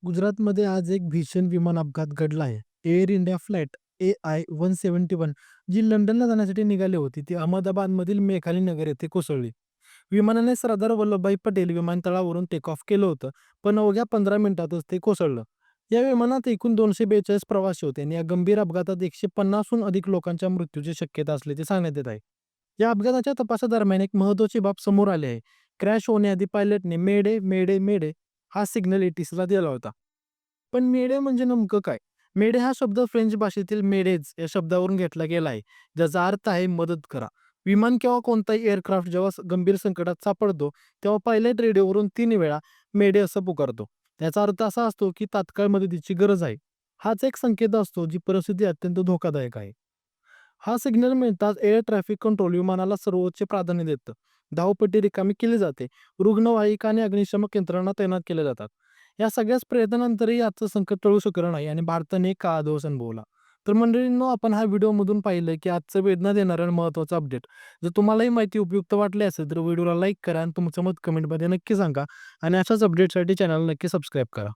गुजरातमध्ये आज एक भीषण विमान अपघात घडला आहे. एअर इंडिया फ्लाइट AI-171 जी लंडनला जाण्यासाठी निघाली होती, ती अहमदाबादमधील मेघाली नगर येथे कोसळली. विमानाने सरदार वल्लभभाई पटेल विमानतळावरून टेक ऑफ केलं होतं, पण अवघ्या 15 मिनिटातच ते कोसळलं. या विमानात एकूण 242 प्रवासी होते आणि या गंभीर अपघातात 150 हून अधिक लोकांच्या मृत्यूची शक्यता असल्याचे सांगण्यात येत आहे. या अपघाताच्या तपासादरम्यान एक महत्त्वाची बाब समोर आली आहे. क्रॅश होण्याआधी पायलटने मेडे, मेडे, मेडे हा सिग्नल ATCला दिला होता. पण मेडे म्हणजे नेमकं काय? मेडे हा शब्द फ्रेंच भाषेतील मेडेज या शब्दावरून घेतला गेला आहे, ज्याचा अर्थ आहे मदत करा. विमान किंवा कोणताही एअरक्राफ्ट जेव्हा गंभीर संकटात सापडतो, तेव्हा पायलट रेडिओवरून 3 वेळा मेडे असं पुकारतो. त्याचा अर्थ असा असतो, की तात्काळ मदतीची गरज आहे. हाच एक संकेत असतो, जी परिस्थिती अत्यंत धोकादायक आहे. हा सिग्नल मिळताच एअर ट्रॅफिक कंट्रोल विमानाला सर्वोच्च प्राधान्य देतं. धावपट्टी रिकामी केली जाते. रुग्णवाहिका आणि अग्निशमक यंत्रणा तैनात केल्या जातात. या सगळ्याच प्रयत्नांनंतरही आजचं संकट टळू शकलं नाही आणि भारताने एक काळा दिवस अनुभवला. तर मंडळींनो, आपण हा व्हिडिओमधून पाहिलं की आजचं वेदना देणारं आणि महत्त्वाचं अपडेट. जर तुम्हालाही माहिती उपयुक्त वाटली असेल तर व्हिडिओला लाईक करा आणि तुमचं मत कमेंटमध्ये नक्की सांगा आणि अशाच अपडेटसाठी चॅनलला नक्की सबस्क्राईब करा.